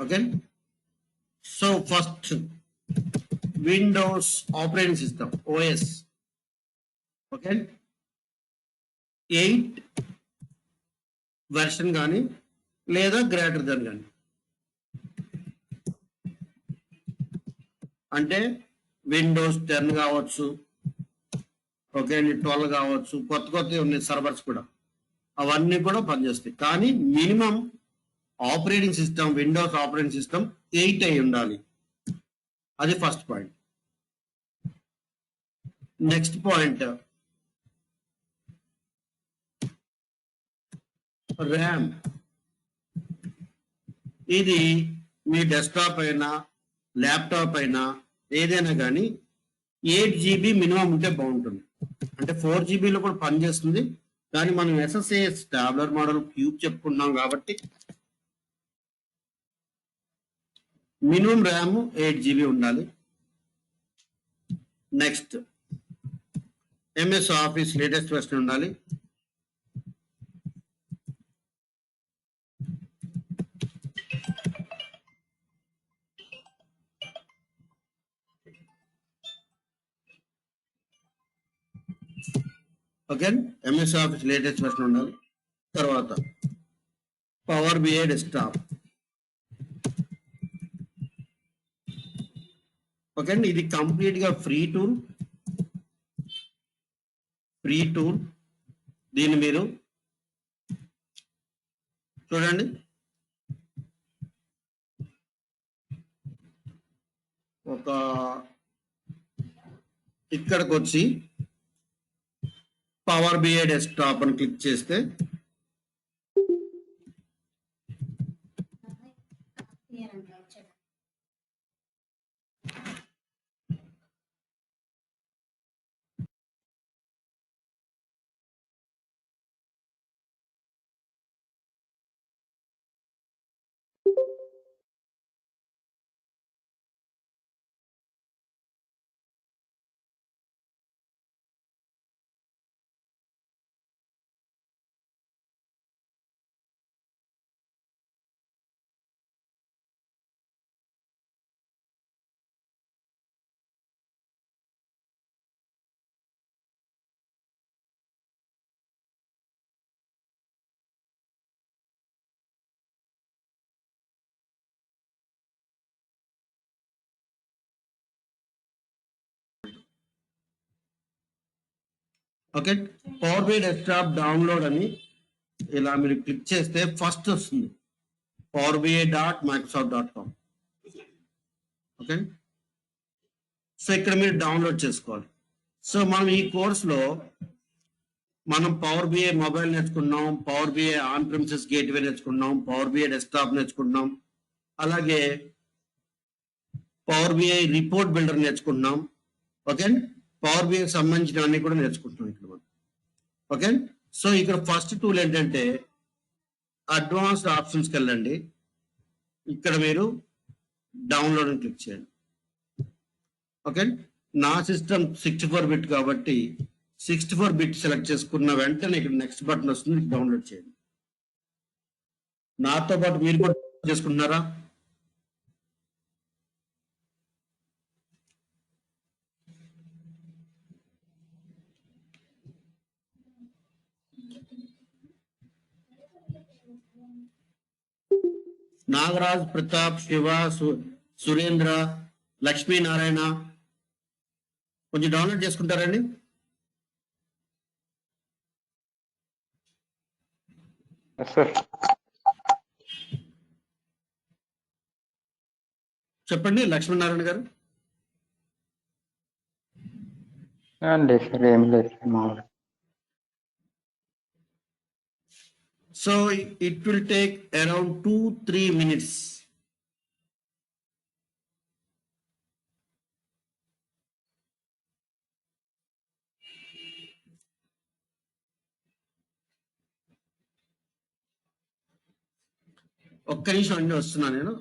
Okay. So first, Windows operating system, OS. Okay. 8 version కానీ లేదా greater than కానీ, అంటే విండోస్ 10 కావచ్చు, ఓకే అండి, 12 కావచ్చు, కొత్త ఉన్నాయి సర్వర్స్ కూడా, అవన్నీ కూడా పనిచేస్తాయి. కానీ minimum operating system, Windows operating system 8 అయి ఉండాలి. అది first point. Next point, RAM. ఇది మీ డెస్క్టాప్ అయినా ల్యాప్టాప్ అయినా ఏదైనా కానీ 8 GB మినిమం ఉంటే బాగుంటుంది. అంటే 4 GBలో కూడా పనిచేస్తుంది, కానీ మనం SSAS టాబ్లెట్ మోడల్ క్యూబ్ చెప్పుకుంటున్నాం కాబట్టి మినిమం ర్యామ్ 8 GB ఉండాలి. Next, MS office latest version ఉండాలి. Okay, MS office latest version ఉండాలి. తర్వాత పవర్ BI డెస్క్టాప్. ఓకే అండి, ఇది కంప్లీట్ గా ఫ్రీ టూల్. దీన్ని మీరు చూడండి. ఇక్కడికి వచ్చి పవర్ BI డెస్క్టాప్ అని క్లిక్ చేస్తే okay, power BI desktop download అని ఇలా మీరు క్లిక్ చేస్తే ఫస్ట్ వస్తుంది powerbi.microsoft.com. ఓకే, సో ఇక్కడ మీరు డౌన్లోడ్ చేసుకోవాలి. సో మనం ఈ కోర్సులో మనం పవర్ BI మొబైల్ నేర్చుకున్నాం, power BI on premises gateway నేర్చుకున్నాం, పవర్ BI డెస్క్టాప్ నేర్చుకున్నాం, అలాగే పవర్ BI రిపోర్ట్ బిల్డర్ నేర్చుకుంటున్నాం. ఓకే, పవర్ BI సంబంధించినవన్నీ కూడా నేర్చుకుంటున్నాం ఇక్కడ మనం. ఓకే, సో ఇక్కడ ఫస్ట్ టూల్ ఏంటంటే అడ్వాన్స్డ్ ఆప్షన్స్కి వెళ్ళండి. ఇక్కడ మీరు డౌన్లోడ్ అని క్లిక్ చేయండి. ఓకే, నా సిస్టమ్ 64 బిట్ కాబట్టి 64 బిట్ సెలెక్ట్ చేసుకున్న వెంటనే ఇక్కడ నెక్స్ట్ బటన్ వస్తుంది, డౌన్లోడ్ చేయండి. నాతో పాటు మీరు కూడా చేసుకుంటున్నారా? నాగరాజ్, ప్రతాప్, శివ, సురేంద్ర, లక్ష్మీనారాయణ కొంచెం డౌన్లోడ్ చేసుకుంటారండి. చెప్పండి లక్ష్మీనారాయణ గారు. ఏం లేదు. So it will take around 2-3 minutes. ఒక్క నిమిషం అండి, వస్తున్నా నేను.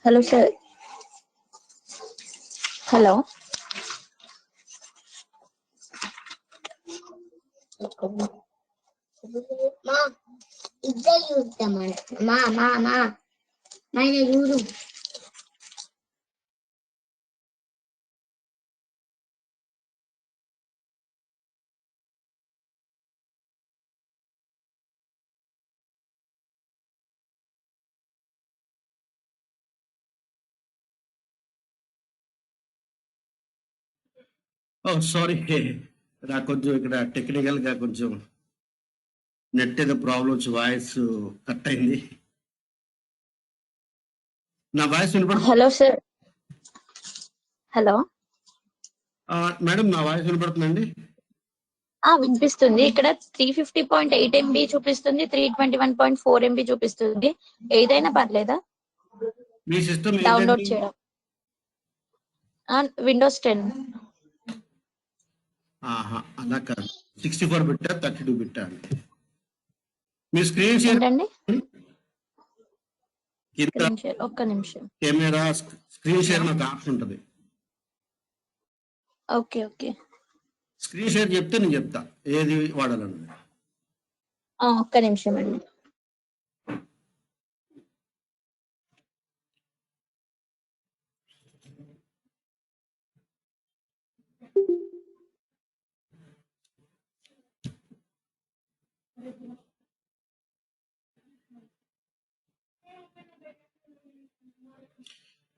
Hello, sir. Hello. Ma, ఇద్దరు చూద్దామంట. మా ఆయన చూడు. సారీ, నాకు కొంచెం ఇక్కడ టెక్నికల్ గా కొంచెం నెట్ ఏదో ప్రాబ్లం వచ్చి వాయిస్ కట్ అయింది. నా వాయిస్ వినపడు Hello, sir. Hello. మేడం, నా వాయిస్ వినపడుతుందండి? వినిపిస్తుంది. ఇక్కడ 350.8 MB చూపిస్తుంది, 321.4 MB చూపిస్తుంది. ఏదైనా పర్లేదా మీ సిస్టమ్ డౌన్లోడ్ చేయడం? విండోస్ 10. అలా కాదు, 64 బిట్టా 32 బిట్టా అండి. మీ స్క్రీన్ షేర్ ఏంటండి? కింద స్క్రీన్ షేర్ ఒక్క నిమిషం. కెమెరా స్క్రీన్ షేర్ నాకు ఆప్షన్ ఉంటుంది. ఓకే ఓకే, స్క్రీన్ షేర్ చెప్తే నేను చెప్తా ఏది వాడాలని. ఒక్క నిమిషం అండి.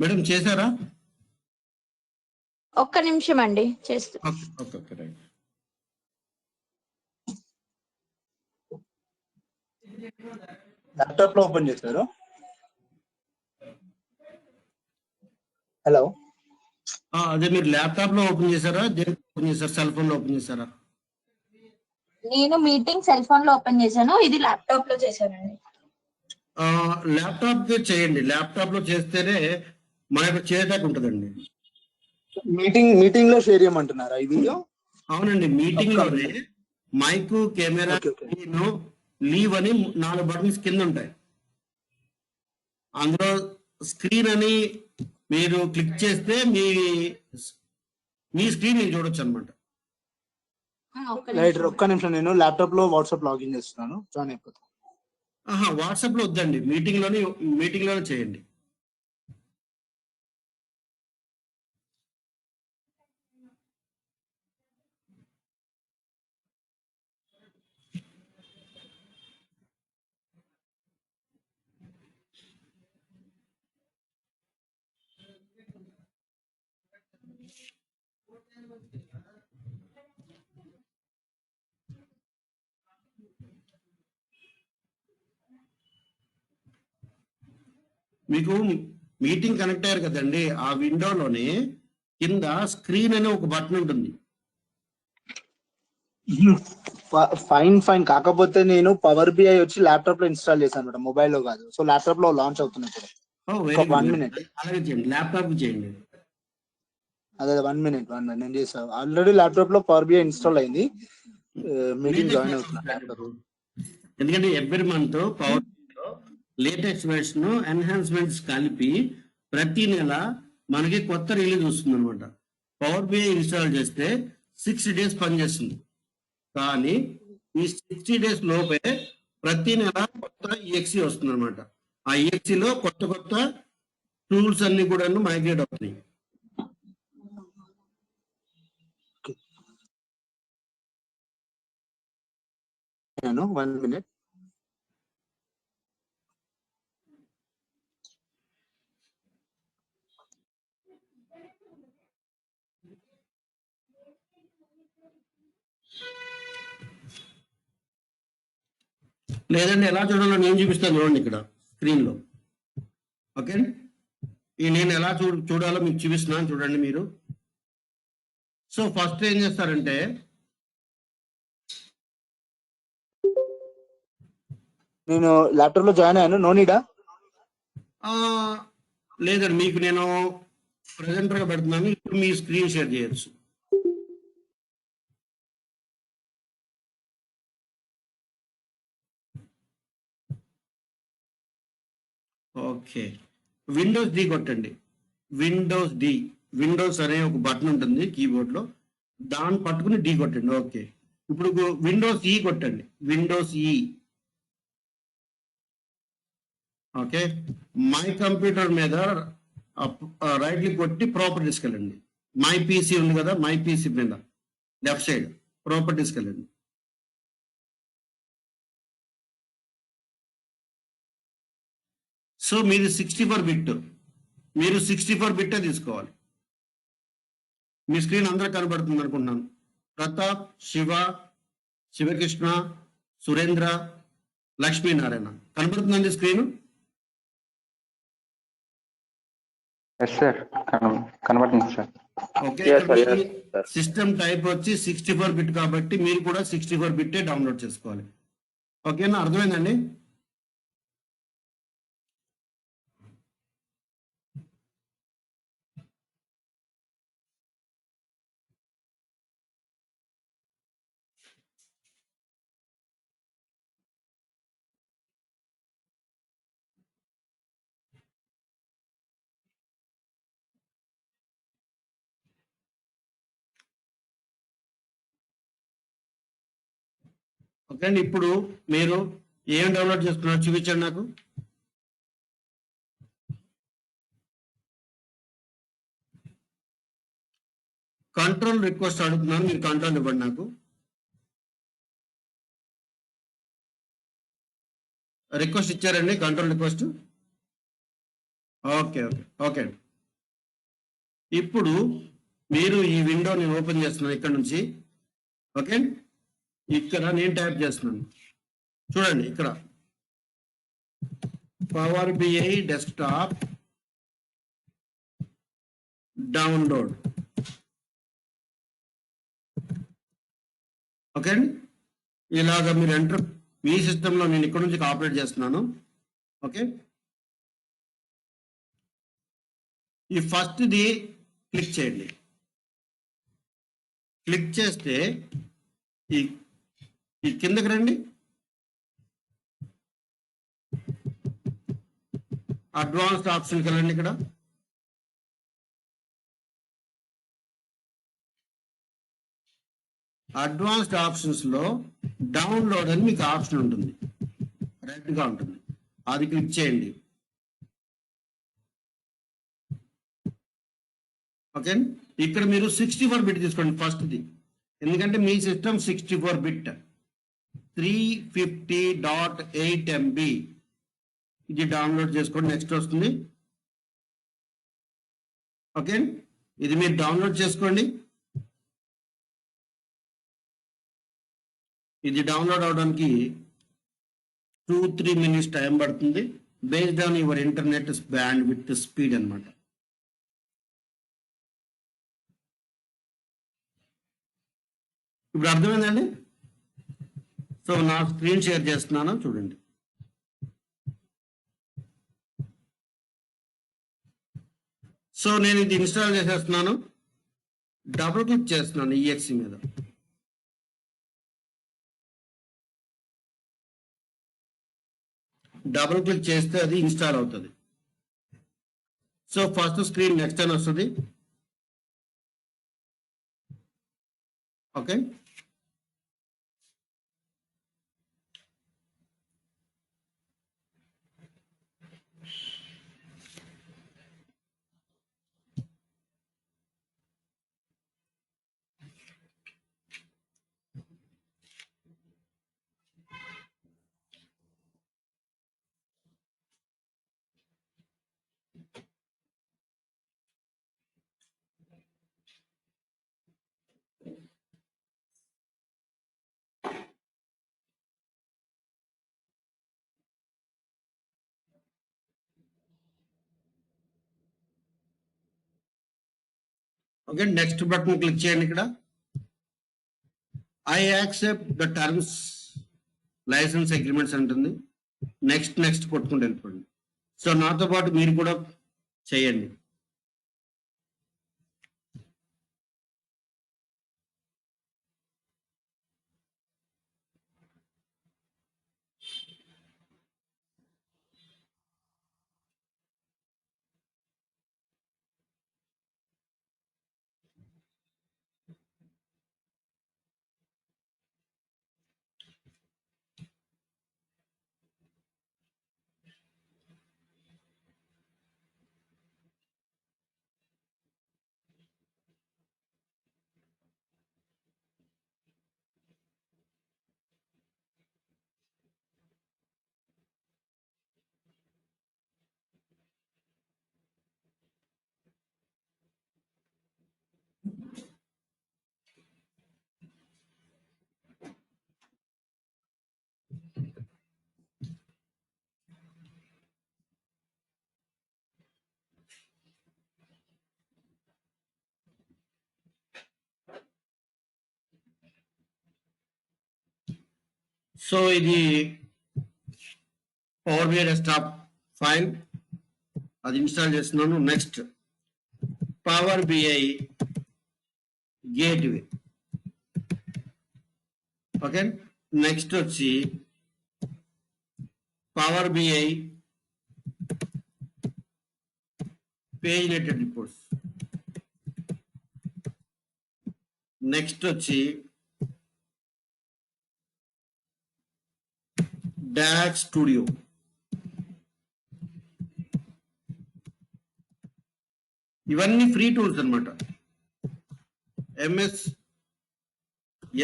మేడం చేశారా? ఒక్క నిమిషం అండి, చేస్తూ. Okay okay, right. ల్యాప్టాప్ లో ఓపెన్ చేశారు. హలో, అదే మీరు ల్యాప్టాప్ లో ఓపెన్ చేశారా, దేంట్లో ఓపెన్ చేశారా, సెల్ ఫోన్ లో ఓపెన్ చేశారా? నేను మీటింగ్ సెల్ ఫోన్ లో ఓపెన్ చేశాను, ఇది ల్యాప్టాప్ లో చేశానండి. ల్యాప్టాప్ చేయండి. ల్యాప్టాప్ లో చేస్తేనే మనకు చేయడానికి ఉంటుందండి. మీటింగ్ లో షేర్ చేయమంటున్నారా ఈ వీడియో? అవునండి, మీటింగ్ లోనే మైక్, కెమెరా, లీవ్ అని 4 బటన్స్ కింద ఉంటాయి. అందులో స్క్రీన్ అని మీరు క్లిక్ చేస్తే మీ స్క్రీన్ మీరు చూడొచ్చు అనమాట. రైట్, ఒక్క నిమిషం, నేను ల్యాప్టాప్ లో వాట్సాప్ లాగిన్ చేస్తున్నాను, జాయిన్ అయిపోతాను. వాట్సాప్ లో వద్దండి, మీటింగ్ లోనే చేయండి. మీకు మీటింగ్ కనెక్ట్ అయ్యారు కదండి, ఆ విండోలోనే కింద స్క్రీన్ అనే ఒక బటన్ ఉంటుంది. ఫైన్, కాకపోతే నేను పవర్ బిఐ వచ్చి ల్యాప్టాప్ లో ఇన్స్టాల్ చేశాను మేడం, మొబైల్ లో కాదు. సో ల్యాప్టాప్ లో లాంచ్ అవుతుంది ఇప్పుడు. Very good. 1 minute. అలాగే చేయండి, ల్యాప్టాప్ చేయండి. అదే 1 minute నేను చేసాను ఆల్రెడీ. ల్యాప్టాప్ లో పవర్ బిఐ ఇన్స్టాల్ అయింది, మీటింగ్ జాయిన్ అవుతున్నాను. ఎందుకంటే every month power latest version enhancements కలిపి ప్రతి నెల మనకి కొత్త రిలీజ్ వస్తుంది అనమాట. పవర్ బిఐ ఇన్స్టాల్ చేస్తే 60 days పనిచేస్తుంది. కానీ ఈ 60 days లోపే ప్రతి నెల కొత్త ఈఎక్సీ వస్తుంది అనమాట. ఆ ఈఎక్సీలో కొత్త కొత్త టూల్స్ అన్ని కూడా మైగ్రేట్ అవుతున్నాయి. నేను 1 minute. లేదండి, ఎలా చూడాలో నేను చూపిస్తాను, చూడండి ఇక్కడ స్క్రీన్ లో. ఓకే, నేను ఎలా చూడాలో మీకు చూపిస్తున్నాను, చూడండి మీరు. సో ఫస్ట్ ఏం చేస్తారంటే, నేను ల్యాప్టాప్ లో జాయిన్ అయ్యాను, నో నీడా? లేదండి, మీకు నేను ప్రెజెంటర్ గా పెడుతున్నాను. ఇప్పుడు మీ స్క్రీన్ షేర్ చేయొచ్చు. ఓకే, విండోస్ డి కొట్టండి. విండోస్ డి, విండోస్ అనే ఒక బటన్ ఉంటుంది కీబోర్డ్ లో, దాన్ని పట్టుకుని డి కొట్టండి. ఓకే, ఇప్పుడు విండోస్ ఈ కొట్టండి. విండోస్ ఈ. ఓకే, మై కంప్యూటర్ మీద రైట్ క్లిక్ కొట్టి ప్రాపర్టీస్కి వెళ్ళండి. మై పీసీ ఉంది కదా, మై పీసీ మీద లెఫ్ట్ సైడ్ ప్రాపర్టీస్కి వెళ్ళండి. సో మీరు 64 బిట్, మీరు 64 బిట్టే తీసుకోవాలి. మీ స్క్రీన్ అందరూ కనబడుతుంది అనుకుంటున్నాను. ప్రతాప్, శివ, శివకృష్ణ, సురేంద్ర, లక్ష్మీనారాయణ కనబడుతుందండి స్క్రీన్? ఎస్ సార్, కనబడుతుంది సార్. Okay, Yes, sir, yes, sir. System type వచ్చి 64 బిట్ కాబట్టి మీరు కూడా 64 బిట్టే డౌన్లోడ్ చేసుకోవాలి. ఓకేనా, అర్థమైందండి? ఓకే అండి, ఇప్పుడు మీరు ఏం డౌన్లోడ్ చేసుకున్నారో చూపించండి నాకు. కంట్రోల్ రిక్వెస్ట్ అడుగుతున్నాను, మీరు కంట్రోల్ ఇవ్వండి నాకు. రిక్వెస్ట్ ఇచ్చారండి, control request. Okay okay okay అండి. ఇప్పుడు మీరు ఈ విండోని ఓపెన్ చేస్తున్నాను ఇక్కడ నుంచి. ఓకే, ఇక్కడ నేను టైప్ చేస్తున్నాను. చూడండి ఇక్కడ power BI desktop download. Okay అండి, ఇలాగ మీరు ఎంటర్, మీ సిస్టంలో నేను ఇక్కడ నుంచి ఆపరేట్ చేస్తున్నాను. ఓకే, ఈ ఫస్ట్ది క్లిక్ చేయండి. క్లిక్ చేస్తే ఈ కిందకి రండి. అడ్వాన్స్డ్ ఆప్షన్కి వెళ్ళండి. ఇక్కడ అడ్వాన్స్డ్ ఆప్షన్స్ లో డౌన్లోడ్ అని మీకు ఆప్షన్ ఉంటుంది, రెడ్ గా ఉంటుంది, అది క్లిక్ చేయండి. ఓకే, ఇక్కడ మీరు 64 బిట్ తీసుకోండి ఫస్ట్ది, ఎందుకంటే మీ సిస్టమ్ 64 బిట్ 350.8 MB. ఇది డౌన్లోడ్ చేసుకోండి. నెక్స్ట్ వస్తుంది. ఓకే, ఇది మీరు డౌన్లోడ్ చేసుకోండి. ఇది డౌన్లోడ్ అవడానికి 2-3 minutes టైం పడుతుంది, based on your internet band with speed అనమాట. ఇప్పుడు అర్థమైందండి? సో నా స్క్రీన్ షేర్ చేస్తున్నాను, చూడండి. సో నేను ఇది ఇన్స్టాల్ చేసేస్తున్నాను. డబుల్ క్లిక్ చేస్తున్నాను ఈఎక్సి మీద. డబుల్ క్లిక్ చేస్తే అది ఇన్స్టాల్ అవుతుంది. సో ఫస్ట్ స్క్రీన్ నెక్స్ట్ అని వస్తుంది. Okay, okay, next button click చేయండి. ఇక్కడ I accept the terms license agreements ఉంటుంది. నెక్స్ట్ నెక్స్ట్ కొట్టుకుంటూ వెళ్ళిపోండి. సో నాతో పాటు మీరు కూడా చేయండి. సో ఇది పవర్ బిఐ డెస్క్టాప్ ఫైల్, అది ఇన్స్టాల్ చేస్తున్నాను. Next power BI gateway. Okay, next వచ్చి power BI page related reports. Next వచ్చి డాక్ స్టూడియో. ఇవన్నీ ఫ్రీ టూల్స్ అన్నమాట. MS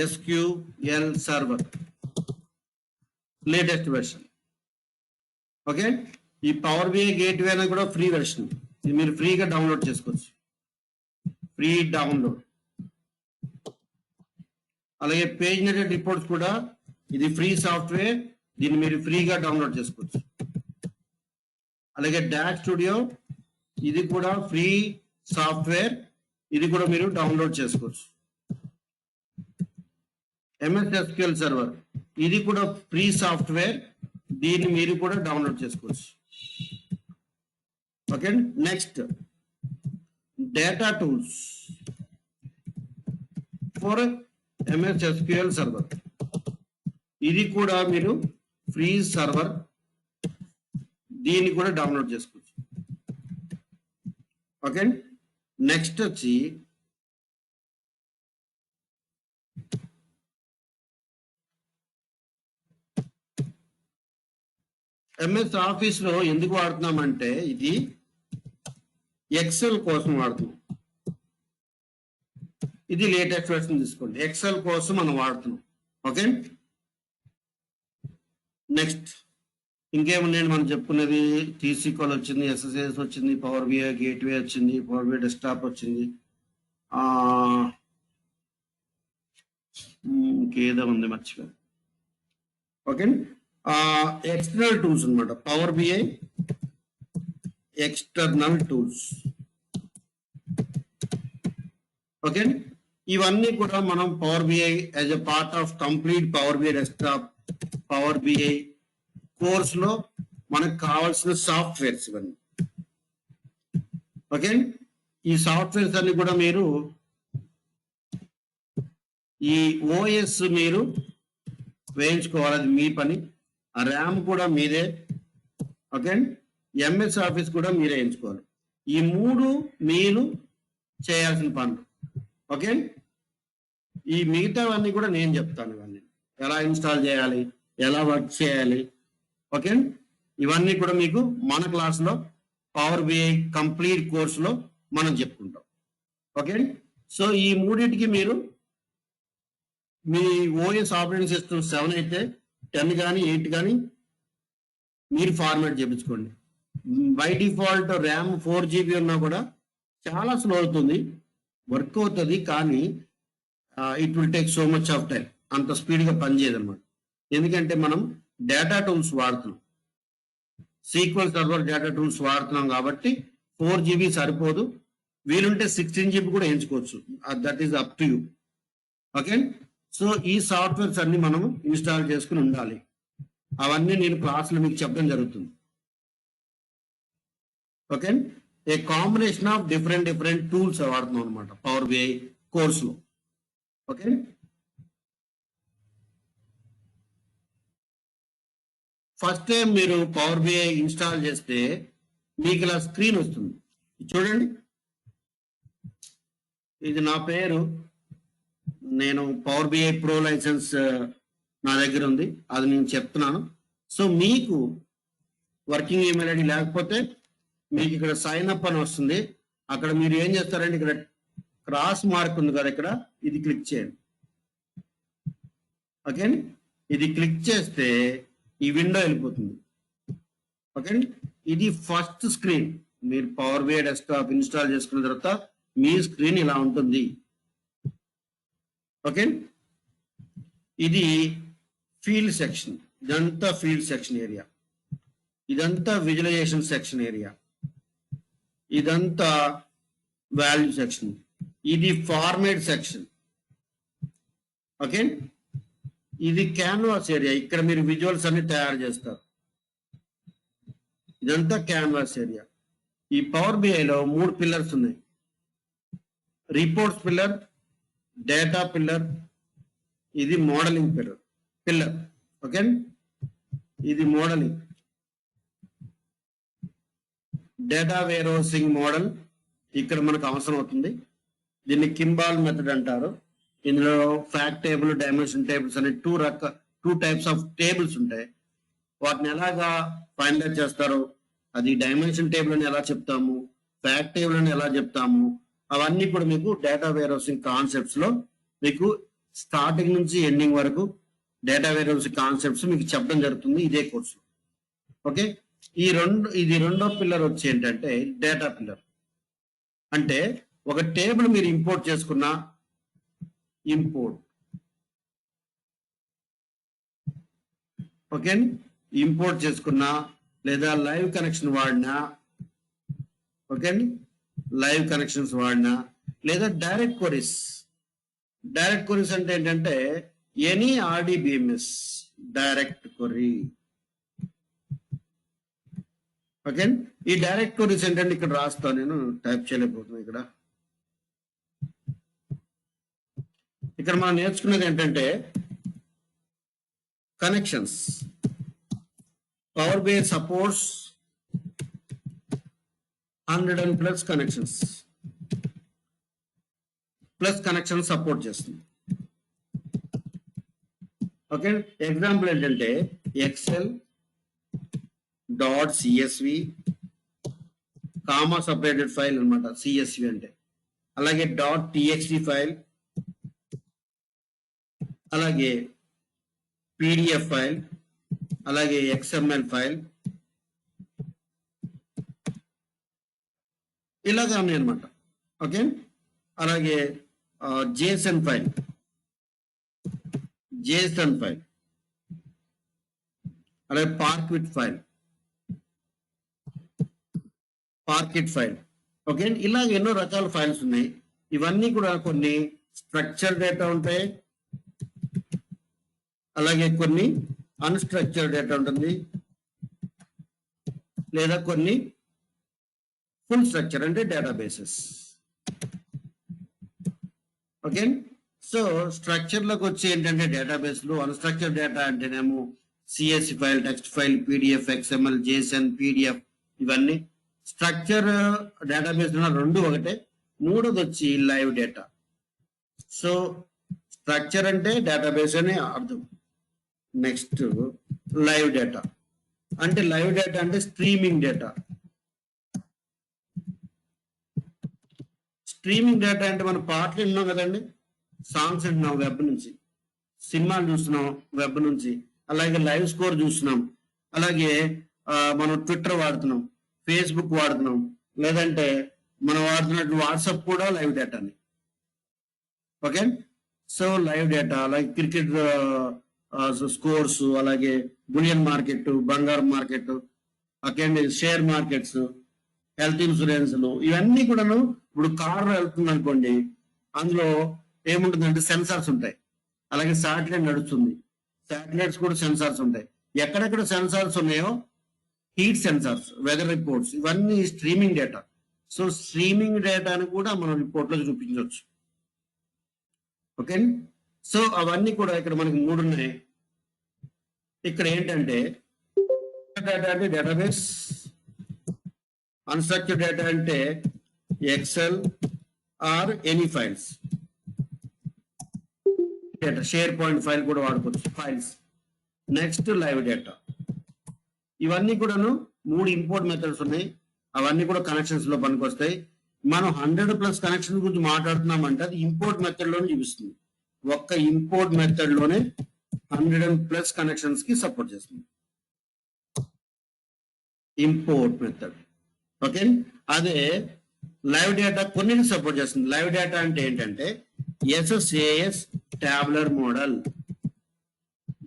SQL server latest version. Okay, ఈ పవర్ బిఐ గేట్వే అనేది కూడా ఫ్రీ వెర్షన్, ఇది మీరు ఫ్రీగా డౌన్లోడ్ చేసుకోవచ్చు, ఫ్రీ డౌన్లోడ్. అలాగే పేజ్ నెటెడ్ రిపోర్ట్స్ కూడా ఇది ఫ్రీ సాఫ్ట్వేర్, దీన్ని మీరు ఫ్రీగా డౌన్లోడ్ చేసుకోవచ్చు. అలాగే డాక్ స్టూడియో ఇది కూడా ఫ్రీ సాఫ్ట్వేర్, ఇది కూడా మీరు డౌన్లోడ్ చేసుకోవచ్చు. ఎంఎస్ ఎస్క్యూఎల్ సర్వర్ ఇది కూడా ఫ్రీ సాఫ్ట్వేర్, దీన్ని మీరు కూడా డౌన్లోడ్ చేసుకోవచ్చు. Okay, next data tools for MS SQL server, ఇది కూడా మీరు ఫ్రీ సర్వర్, దీన్ని కూడా డౌన్లోడ్ చేసుకోవచ్చు. ఓకే, నెక్స్ట్ వచ్చి ఎంఎస్ ఆఫీస్ లో ఎందుకు వాడుతున్నామంటే ఇది ఎక్సెల్ కోసం వాడుతున్నాం. ఇది లేటెస్ట్ వెర్షన్ తీసుకోండి, ఎక్సెల్ కోసం మనం వాడుతున్నాం. ఓకే, నెక్స్ట్ ఇంకేమున్నాయండి మనం చెప్పుకునేది? టీసీకోల్ వచ్చింది, ఎస్ఎస్ఎస్ వచ్చింది, పవర్ బిఐ గేట్వే వచ్చింది, పవర్ బిఐ డెస్క్టాప్ వచ్చింది, ఇంకేదో ఉంది మర్చిపోయాను. ఓకే, ఎక్స్టర్నల్ టూల్స్ అన్నమాట, power BI external tools. Okay, ఇవన్నీ కూడా మనం power BI as a part of complete power BI desktop power BI course లో మనకు కావాల్సిన సాఫ్ట్వేర్స్ ఇవన్నీ. ఓకే, ఈ సాఫ్ట్వేర్స్ అన్ని కూడా మీరు ఈ ఓఎస్ మీరు వేయించుకోవాలి, అది మీ పని. ఆ ర్యామ్ కూడా మీదే. ఓకే, ఎంఎస్ ఆఫీస్ కూడా మీరే ఎంచుకోవాలి. ఈ మూడు మీరు చేయాల్సిన పనులు. ఓకే, ఈ మిగతావన్నీ కూడా నేను చెప్తాను, ఇవన్నీ ఎలా ఇన్స్టాల్ చేయాలి, ఎలా వర్క్ చేయాలి. ఓకే, ఇవన్నీ కూడా మీకు మన క్లాస్లో పవర్ బిఐ కంప్లీట్ కోర్సులో మనం చెప్పుకుంటాం. ఓకే, సో ఈ మూడింటికి మీరు మీ ఓఎస్ ఆపరేటింగ్ సిస్టమ్ 7 అయితే 10 కానీ 8 కానీ మీరు ఫార్మాట్ చేయించుకోండి. బై డిఫాల్ట్ ర్యామ్ 4 GB ఉన్నా కూడా చాలా స్లో అవుతుంది, వర్క్ అవుతుంది, కానీ it will take so much of time, అంత స్పీడ్గా పనిచేయదు అనమాట. ఎందుకంటే మనం డేటా టూల్స్ వాడుతున్నాం, సీక్వెల్ సర్వర్ డేటా టూల్స్ వాడుతున్నాం కాబట్టి 4 GB సరిపోదు, వీలుంటే 16 GB కూడా ఎంచుకోవచ్చు, that is up to you. Okay, so ఈ సాఫ్ట్వేర్స్ అన్ని మనం ఇన్స్టాల్ చేసుకుని ఉండాలి. అవన్నీ నేను క్లాసులో మీకు చెప్పడం జరుగుతుంది. Okay, A combination of different tools వాడుతున్నాం అనమాట పవర్ బిఐ కోర్సులో. ఓకే, ఫస్ట్ టైం మీరు పవర్ బిఐ ఇన్స్టాల్ చేస్తే మీకు ఇలా స్క్రీన్ వస్తుంది, చూడండి. ఇది నా పేరు, నేను పవర్ బిఐ ప్రో లైసెన్స్ నా దగ్గర ఉంది, అది నేను చెప్తున్నాను. సో మీకు వర్కింగ్ ఈమెయిల్ ఐడి లేకపోతే మీకు ఇక్కడ సైన్ అప్ అని వస్తుంది, అక్కడ మీరు ఏం చేస్తారంటే ఇక్కడ క్రాస్ మార్క్ ఉంది కదా, ఇక్కడ ఇది క్లిక్ చేయండి. ఓకే, ఇది క్లిక్ చేస్తే ఈ విండో వెళ్ళిపోతుంది. ఓకే, ఇది ఫస్ట్ స్క్రీన్. మీరు పవర్ బిఐ డెస్క్టాప్ ఇన్స్టాల్ చేసుకున్న తర్వాత మీ స్క్రీన్ ఇలా ఉంటుంది. ఓకే, ఇది ఫీల్డ్ సెక్షన్, ఇదంతా ఫీల్డ్ సెక్షన్ ఏరియా, ఇదంతా విజువలైజేషన్ సెక్షన్ ఏరియా, ఇదంతా వాల్యూ సెక్షన్, ఇది ఫార్మాట్ సెక్షన్. ఓకే, ఇది క్యాన్వాస్ ఏరియా. ఇక్కడ మీరు విజువల్స్ అన్ని తయారు చేస్తారు. ఇదంతా క్యాన్వాస్ ఏరియా. ఈ పవర్ బిఐలో 3 పిల్లర్స్ ఉన్నాయి. రిపోర్ట్స్ పిల్లర్, డేటా పిల్లర్, ఇది మోడలింగ్ పిల్లర్. ఓకే, ఇది modelling. Data warehousing model ఇక్కడ మనకు అవసరం అవుతుంది. దీన్ని కింబాల్ మెథడ్ అంటారు. ఇందులో ఫ్యాక్ట్ టేబుల్, డైమెన్షన్ టేబుల్స్ అనే 2 టైప్స్ ఆఫ్ టేబుల్స్ ఉంటాయి. వాటిని ఎలాగా ఫైండ్ అవుట్ చేస్తారు, అది డైమెన్షన్ టేబుల్ అని ఎలా చెప్తాము, ఫ్యాక్ట్ టేబుల్ అని ఎలా చెప్తాము, అవన్నీ కూడా మీకు డేటా వేర్ హౌసింగ్ కాన్సెప్ట్స్ లో మీకు స్టార్టింగ్ నుంచి ఎండింగ్ వరకు డేటా వేర్ హౌసింగ్ కాన్సెప్ట్స్ మీకు చెప్పడం జరుగుతుంది ఇదే కోర్సు. ఓకే, ఇది రెండో పిల్లర్ వచ్చి ఏంటంటే డేటా పిల్లర్. అంటే ఒక టేబుల్ మీరు ఇంపోర్ట్ చేసుకున్న ఓకే, ఇంపోర్ట్ చేసుకున్నా లేదా లైవ్ కనెక్షన్ వాడినా, ఓకే అండి, లైవ్ కనెక్షన్స్ వాడినా లేదా డైరెక్ట్ క్వరీస్ అంటే ఏంటంటే any RDBMS direct query. Okay, ఈ డైరెక్ట్ క్వరీస్ ఏంటంటే ఇక్కడ రాస్తాను, నేను టైప్ చేయలేకపోతున్నాను. ఇక్కడ మనం నేర్చుకున్నది ఏంటంటే connections. Power BI supports 100+ connections support చేస్తుంది. ఓకే, ఎగ్జాంపుల్ ఏంటంటే Excel .csv comma separated file అన్నమాట CSV అంటే. అలాగే .txt ఫైల్, అలాగే PDF ఫైల్, అలాగే XML ఫైల్, ఇలాగా ఉన్నాయి అనమాట. ఓకే, అలాగే JSON ఫైల్, అలాగే పార్కిట్ ఫైల్. ఓకే, ఇలాగ ఎన్నో రకాల ఫైల్స్ ఉన్నాయి. ఇవన్నీ కూడా కొన్ని స్ట్రక్చర్ డేటా ఉంటాయి, అలాగే కొన్ని అన్స్ట్రక్చర్డ్ డేటా ఉంటుంది, లేదా కొన్ని ఫుల్ స్ట్రక్చర్ అంటే డేటాబేసెస్. ఓకే, సో స్ట్రక్చర్ లోకి వచ్చి ఏంటంటే డేటాబేస్లు, అన్స్ట్రక్చర్ డేటా అంటేనేమో CSV file, text file, PDF, XML, JSON, PDF, ఇవన్నీ. స్ట్రక్చర్ డేటాబేస్ రెండు ఒకటే. మూడోది వచ్చి లైవ్ డేటా. సో స్ట్రక్చర్ అంటే డేటాబేస్ అని అర్థం. నెక్స్ట్ లైవ్ డేటా అంటే స్ట్రీమింగ్ డేటా. అంటే మనం పాటలు విన్నాం కదండి, సాంగ్స్ వింటున్నాం వెబ్ నుంచి, సినిమాలు చూస్తున్నాం వెబ్ నుంచి, అలాగే లైవ్ స్కోర్ చూస్తున్నాం, అలాగే మనం ట్విట్టర్ వాడుతున్నాం, ఫేస్బుక్ వాడుతున్నాం, లేదంటే మనం వాడుతున్నట్టు వాట్సాప్ కూడా లైవ్ డేటాని. ఓకే, సో లైవ్ డేటా, అలాగే క్రికెట్ స్కోర్స్, అలాగే బులియన్ మార్కెట్, బంగారం market, okay, share markets, health ఇన్సూరెన్స్లు, ఇవన్నీ కూడాను. ఇప్పుడు కార్ వెళ్తుంది అనుకోండి, అందులో ఏముంటుందంటే సెన్సార్స్ ఉంటాయి. అలాగే శాటిలైట్ నడుస్తుంది, శాటిలైట్స్ కూడా సెన్సార్స్ ఉంటాయి. ఎక్కడెక్కడ సెన్సార్స్ ఉన్నాయో హీట్ సెన్సార్స్, వెదర్ రిపోర్ట్స్, ఇవన్నీ స్ట్రీమింగ్ డేటా. సో స్ట్రీమింగ్ డేటాని కూడా మనం రిపోర్ట్ లో చూపించవచ్చు. ఓకే, సో అవన్నీ కూడా ఇక్కడ మనకి 3 ఉన్నాయి. ఇక్కడ ఏంటంటే డేటా అంటే డేటాబేస్, అన్స్ట్రక్చర్డ్ డేటా అంటే Excel or any files, data SharePoint file కూడా వాడుకోవచ్చు, ఫైల్స్. Next live data. ఇవన్నీ కూడాను 3 ఇంపోర్ట్ మెథడ్స్ ఉన్నాయి. అవన్నీ కూడా కనెక్షన్స్ లో పనికొస్తాయి. మనం 100+ కనెక్షన్ గురించి మాట్లాడుతున్నామంటే అది ఇంపోర్ట్ మెథడ్ లోనే చూపిస్తుంది. ఒక్క ఇంపోర్ట్ మెథడ్ లోనే 100+ కనెక్షన్స్ కి సపోర్ట్ చేస్తుంది ఇంపోర్ట్ మెథడ్. ఓకే, అదే లైవ్ డేటా కొన్ని సపోర్ట్ చేస్తుంది. లైవ్ డేటా అంటే ఏంటంటే SSAS టాబులర్ మోడల్,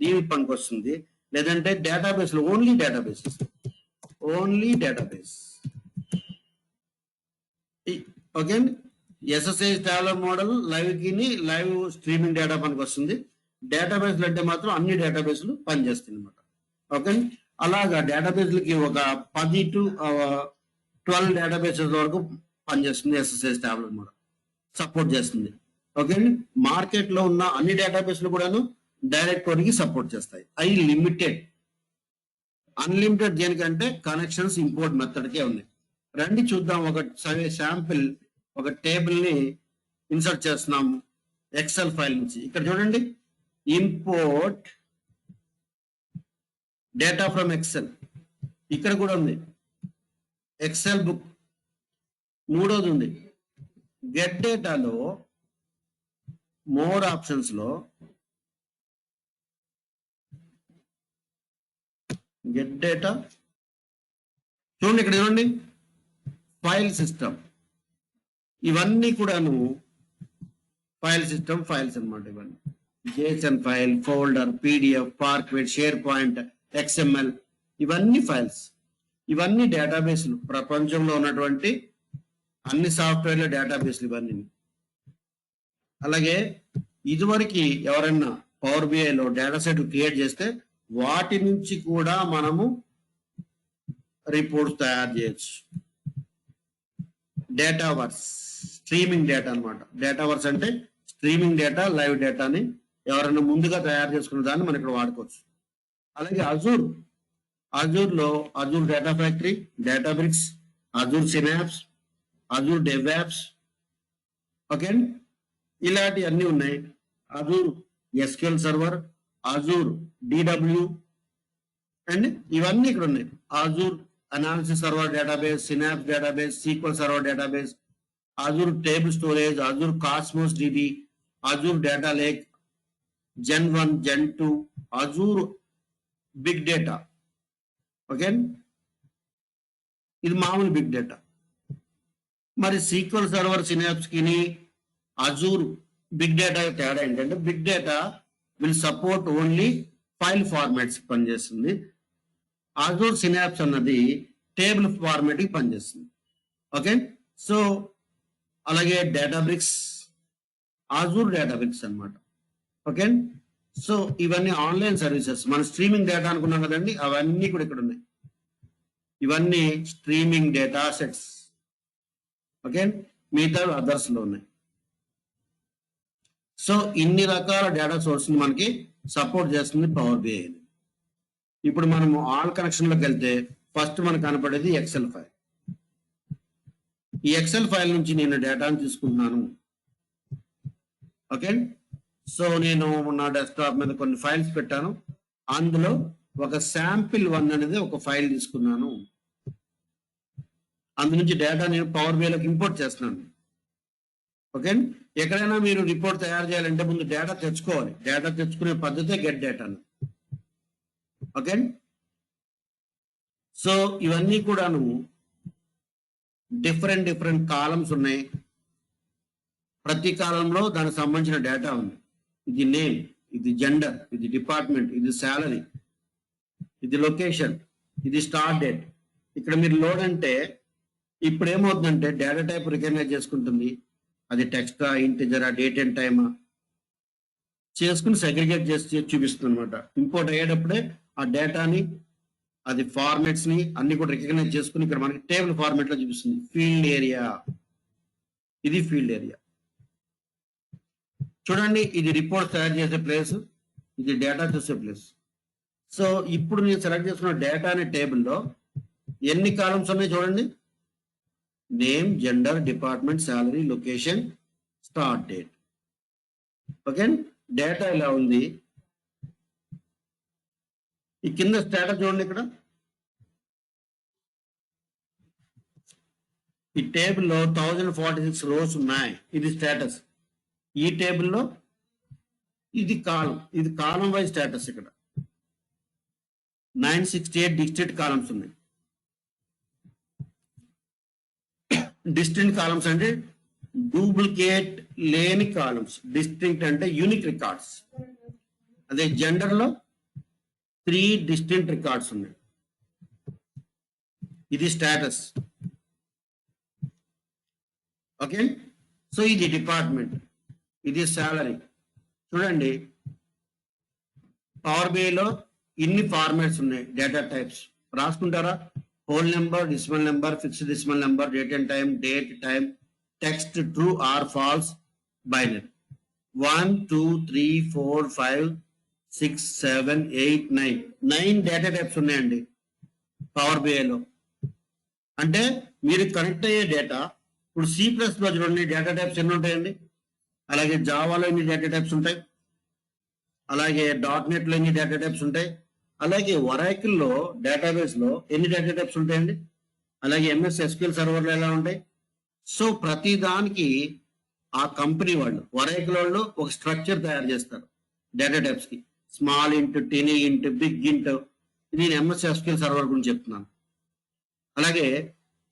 దీనికి పనికొస్తుంది. లేదంటే డేటాబేస్ లో only database. Okay, SSAS టాబులర్ model live streaming data పనికి వస్తుంది. డేటాబేస్లు అంటే మాత్రం అన్ని డేటాబేస్లు పనిచేస్తాయి అనమాట. ఓకే, అలాగా డేటాబేస్లకి ఒక 10 to 12 డేటాబేసెస్ వరకు పనిచేస్తుంది. ఎస్ఎస్ఎస్ ట్యాబ్లెట్ కూడా సపోర్ట్ చేస్తుంది. ఓకే అండి, మార్కెట్ లో ఉన్న అన్ని డేటాబేస్లు కూడాను డైరెక్టరీకి సపోర్ట్ చేస్తాయి. అవి లిమిటెడ్, అన్లిమిటెడ్ దేనికంటే కనెక్షన్స్ ఇంపోర్ట్ మెథడ్కే ఉన్నాయి. రండి చూద్దాం. ఒక శాంపిల్ ఒక టేబుల్ ని ఇన్సర్ట్ చేస్తున్నాము ఎక్సెల్ ఫైల్ నుంచి. ఇక్కడ చూడండి, ఇంపోర్ట్ డేటా ఫ్రమ్ ఎక్సెల్ ఇక్కడ కూడా ఉంది. ఎక్సెల్ బుక్ మూడోది ఉంది. గెట్ డేటాలో మోర్ ఆప్షన్స్ లో గెట్ డేటా చూడండి, ఇక్కడ చూడండి ఫైల్ సిస్టమ్. ఇవన్నీ కూడాను ఫైల్ సిస్టమ్ ఫైల్స్ అన్నమాట. ఇవన్నీ JSON file, folder, PDF, parquet, SharePoint, XML, ఇవన్నీ ఫైల్స్. ఇవన్నీ డేటాబేస్లు, ప్రపంచంలో ఉన్నటువంటి అన్ని సాఫ్ట్వేర్ల డేటాబేస్లు ఇవన్నీ. అలాగే ఇదివరకు ఎవరైనా పవర్ బిఐలో డేటా సెట్ క్రియేట్ చేస్తే వాటి నుంచి కూడా మనము రిపోర్ట్స్ తయారు చేయొచ్చు. డేటావర్స్ స్ట్రీమింగ్ డేటా అన్నమాట. డేటావర్స్ అంటే స్ట్రీమింగ్ డేటా, లైవ్ డేటాని ఎవరైనా ముందుగా తయారు చేసుకున్న దాన్ని మనం ఇక్కడ వాడుకోవచ్చు. అలాగే అజూర్లో Azure data factory, Databricks, Azure Synapse, Azure dev apps, okay, ఇలాంటి అన్ని ఉన్నాయి. Azure SQL server, Azure DW and ఇవన్నీ ఇక్కడ ఉన్నాయి. Azure analysis server database, Synapse database, sequel server database, Azure table storage, Azure Cosmos DB, Azure data lake, gen 1, gen 2, Azure big data. Okay, ఇది మామూలు big data. మరి sequel server Synapse కి Azure big data తేడా ఏంటంటే, big data will support only file formats పనిచేస్తుంది. Azure Synapse అన్నది table format కి పనిచేస్తుంది. ఓకే, సో అలాగే Databricks, Azure Databricks అనమాట. ఓకే, సో ఇవన్నీ ఆన్లైన్ సర్వీసెస్. మన స్ట్రీమింగ్ డేటా అనుకున్నాం కదండి, అవన్నీ కూడా ఇక్కడ ఉన్నాయి. ఇవన్నీ స్ట్రీమింగ్ డేటా సెట్స్. ఓకే, మిగతా అదర్స్ లో ఉన్నాయి. సో ఇన్ని రకాల డేటా సోర్స్ ని మనకి సపోర్ట్ చేస్తుంది పవర్ బిఐ. ఇప్పుడు మనము ఆల్ కనెక్షన్ లోకి వెళ్తే ఫస్ట్ మనకు కనపడేది ఎక్సెల్ ఫైల్. ఈ ఎక్సెల్ ఫైల్ నుంచి నేను డేటాను తీసుకుంటున్నాను. ఓకే, సో నేను నా డెస్క్టాప్ మీద కొన్ని ఫైల్స్ పెట్టాను. అందులో ఒక శాంపిల్ 1 అనేది ఒక ఫైల్ తీసుకున్నాను. అందు నుంచి డేటా నేను పవర్ బిఐలోకి ఇంపోర్ట్ చేస్తున్నాను. ఓకే, ఎక్కడైనా మీరు రిపోర్ట్ తయారు చేయాలంటే ముందు డేటా తెచ్చుకోవాలి. డేటా తెచ్చుకునే పద్ధతే గెట్ డేటా. ఓకే, సో ఇవన్నీ కూడాను డిఫరెంట్ కాలమ్స్ ఉన్నాయి. ప్రతి కాలంలో దానికి సంబంధించిన డేటా ఉంది. ఇది నేమ్, ఇది జెండర్, ఇది డిపార్ట్మెంట్, ఇది శాలరీ, ఇది లొకేషన్, ఇది స్టార్ట్ డేట్. ఇక్కడ మీరు లోడ్ అంటే ఇప్పుడు ఏమవుతుందంటే డేటా టైప్ రికగ్నైజ్ చేసుకుంటుంది. అది టెక్స్టా, ఇంటిజరా, డేట్ అండ్ టైమా చేసుకుని సెగ్రిగేట్ చేసి చూపిస్తుంది అనమాట. ఇంపోర్ట్ అయ్యేటప్పుడే ఆ డేటాని, అది ఫార్మాట్స్ ని అన్ని కూడా రికగ్నైజ్ చేసుకుని ఇక్కడ మనకి టేబుల్ ఫార్మాట్ లో చూపిస్తుంది. ఫీల్డ్ ఏరియా, ఇది ఫీల్డ్ ఏరియా. చూడండి, ఇది రిపోర్ట్ తయారు చేసే ప్లేస్, ఇది డేటా చూసే ప్లేస్. సో ఇప్పుడు నేను సెలెక్ట్ చేసుకున్న డేటా అనే టేబుల్లో ఎన్ని కాలమ్స్ ఉన్నాయి చూడండి. Name, gender, department, salary, location, start date. Okay, data ఇలా ఉంది. ఈ కింద స్టేటస్ చూడండి. ఇక్కడ ఈ టేబుల్లో 1046 రోస్ ఉన్నాయి. ఇది స్టేటస్. ఈ టేబుల్లో ఇది కాలం వైజ్ స్టేటస్. ఇక్కడ 968 డిస్టింక్ట్ కాలమ్స్ ఉన్నాయి. డిస్టింక్ట్ కాలమ్స్ అంటే డూప్లికేట్ లేని కాలమ్స్. డిస్టింక్ట్ అంటే యూనిక్ రికార్డ్స్. అదే జెండర్ లో 3 డిస్టింక్ట్ రికార్డ్స్ ఉన్నాయి. ఇది స్టేటస్. ఓకే, సో ఇది డిపార్ట్మెంట్, ఇది శాలరీ. చూడండి, పవర్ బిఐలో ఇన్ని ఫార్మాట్స్ ఉన్నాయి, డేటా టైప్స్ రాసుకుంటారా? Whole number, decimal number, fixed decimal number, date and time, date, time, text, true or false, binary. 1 2 3 4 5 6 7 8 9 data types ఉన్నాయండి పవర్ బిఐలో. అంటే మీరు కనెక్ట్ అయ్యే డేటా, ఇప్పుడు C++ లో చూడండి డేటా టైప్స్ ఎన్ని ఉంటాయండి, అలాగే జావాలో ఎన్ని డేటా టైప్స్ ఉంటాయి, అలాగే .NET లో ఎన్ని డేటా టైప్స్ ఉంటాయి, అలాగే ఒరాకిల్లో డేటాబేస్ లో ఎన్ని డేటా టైప్స్ ఉంటాయండి, అలాగే MS SQL సర్వర్లో ఎలా ఉంటాయి. సో ప్రతి దానికి ఆ కంపెనీ వాళ్ళు, ఒరాకిల్ వాళ్ళు ఒక స్ట్రక్చర్ తయారు చేస్తారు డేటా టైప్స్ కి. స్మాల్ ఇంట్, టినీ ఇంట్, బిగ్ ఇంట్. నేను MS SQL సర్వర్ గురించి చెప్తున్నాను. అలాగే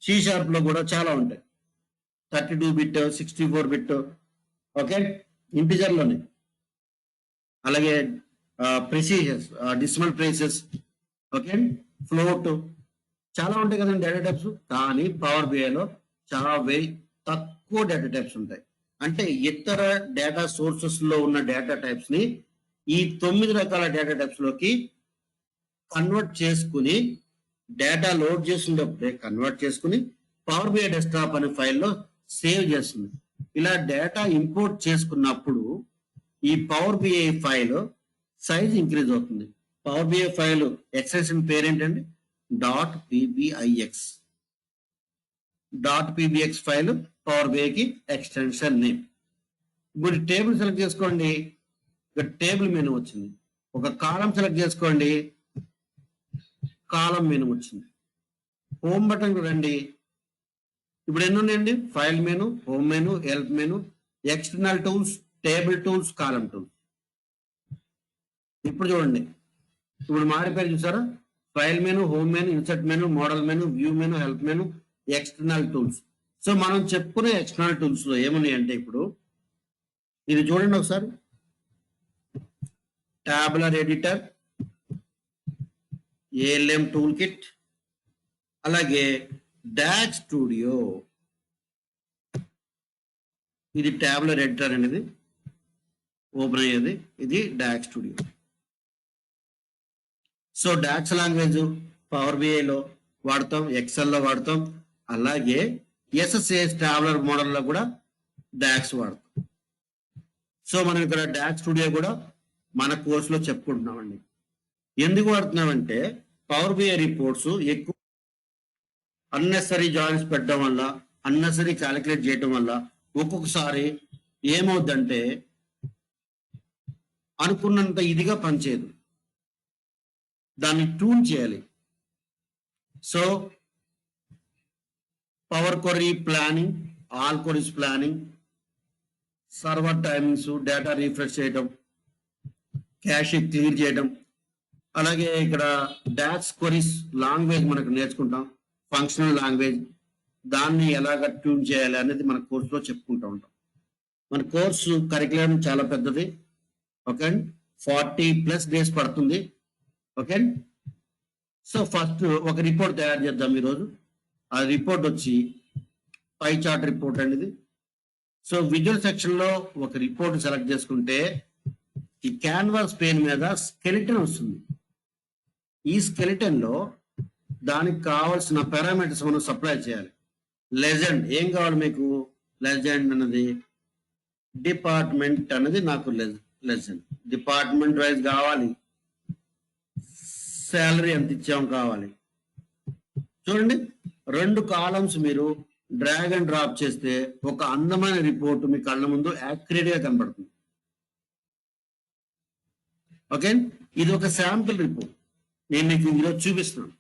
C# లో కూడా చాలా ఉంటాయి, 32 బిట్, 64 బిట్, ఓకే, ఇంటిజర్ లోనే. అలాగే ప్రెసిజెస్, డెసిమల్ ప్లేసెస్, ఓకే, ఫ్లోట్, చాలా ఉంటాయి కదండి డేటా టైప్స్. కానీ పవర్ బిఐలో చాలా తక్కువ డేటా టైప్స్ ఉంటాయి. అంటే ఇతర డేటా సోర్సెస్ లో ఉన్న డేటా టైప్స్ ని ఈ 9 రకాల డేటా టైప్స్ లోకి కన్వర్ట్ చేసుకుని, డేటా లోడ్ చేసినప్పుడే కన్వర్ట్ చేసుకుని పవర్ బిఐ డెస్క్టాప్ అనే ఫైల్లో సేవ్ చేస్తుంది. ఇలా డేటా ఇంపోర్ట్ చేసుకున్నప్పుడు ఈ power BI file size increase అవుతుంది. పవర్ బిఐ ఫైల్ ఎక్స్టెన్షన్ పేరు ఏంటండి? .pbix. .pbx ఫైల్ పవర్ బిఐకి ఎక్స్టెన్షన్ నేమ్. ఇప్పుడు టేబుల్ సెలెక్ట్ చేసుకోండి, ఇక్కడ టేబుల్ మెనూ వచ్చింది. ఒక కాలం సెలెక్ట్ చేసుకోండి, కాలం మెనూ వచ్చింది. హోమ్ బటన్ రండి, ఇప్పుడు ఎన్ని ఉన్నాయండి? File menu, home menu, help menu, external tools, table tools, column tools. ఇప్పుడు చూడండి, ఇప్పుడు మారిపోయి చూసారా? File menu, home menu, insert menu, model menu, view menu, help menu, external tools. So మనం చెప్పుకునే ఎక్స్టర్నల్ టూల్స్ లో ఏమున్నాయి అంటే, ఇప్పుడు ఇది చూడండి ఒకసారి, tabular editor, ALM toolkit, అలాగే DAX స్టూడియో. ఇది టాబులర్ ఎడిటర్ అనేది ఓపెన్ అయ్యేది, ఇది DAX studio. So DAX language power బిఐలో వాడతాం, ఎక్సెల్లో వాడతాం, అలాగే SSAS టాబులర్ మోడల్లో కూడా DAX వాడతాం. సో మనం ఇక్కడ DAX స్టూడియో కూడా మన కోర్సులో చెప్పుకుంటున్నామండి. ఎందుకు వాడుతున్నామంటే పవర్ బిఐ రిపోర్ట్స్ ఎక్కువ అన్నెసరీ జాయిన్స్ పెట్టడం వల్ల, అన్నెసరీ క్యాలిక్యులేట్ చేయడం వల్ల ఒక్కొక్కసారి ఏమవుద్దంటే అనుకున్నంత ఇదిగా పనిచేయదు, దాన్ని ట్యూన్ చేయాలి. So power query planning, all queries planning, server timings, data refresh చేయడం, క్యాష్ క్లియర్ చేయడం, అలాగే ఇక్కడ DAX క్వరీస్ లాంగ్వేజ్ మనకు నేర్చుకుంటాం, ఫంక్షనల్ లాంగ్వేజ్, దాన్ని ఎలాగ ట్యూన్ చేయాలి అనేది మన కోర్సులో చెప్పుకుంటూ ఉంటాం. మన కోర్సు కరికులం చాలా పెద్దది, ఓకే, 40+ డేస్ పడుతుంది, ఓకే. సో ఫస్ట్ ఒక రిపోర్ట్ తయారు చేద్దాం ఈరోజు. ఆ రిపోర్ట్ వచ్చి పై చార్ట్ రిపోర్ట్ అనేది. సో విజువల్ సెక్షన్ లో ఒక రిపోర్ట్ సెలెక్ట్ చేసుకుంటే ఈ క్యాన్వాస్ పెయిన్ మీద స్కెలిటన్ వస్తుంది. ఈ స్కెలిటన్ లో దానికి కావాల్సిన పారామీటర్స్ మనం సప్లై చేయాలి. లెజెండ్ ఏం కావాలి మీకు? లెజెండ్ అన్నది డిపార్ట్మెంట్ అనేది నాకు లెజెండ్ డిపార్ట్మెంట్ వైజ్ కావాలి. శాలరీ ఎంత ఇచ్చాం కావాలి. చూడండి, 2 కాలమ్స్ మీరు డ్రాగ్ అండ్ డ్రాప్ చేస్తే ఒక అందమైన రిపోర్ట్ మీ కళ్ళ ముందు యాక్యురేట్ గా కనబడుతుంది. ఓకే, ఇది ఒక శాంపిల్ రిపోర్ట్, నేను మీకు ఈరోజు చూపిస్తున్నాను.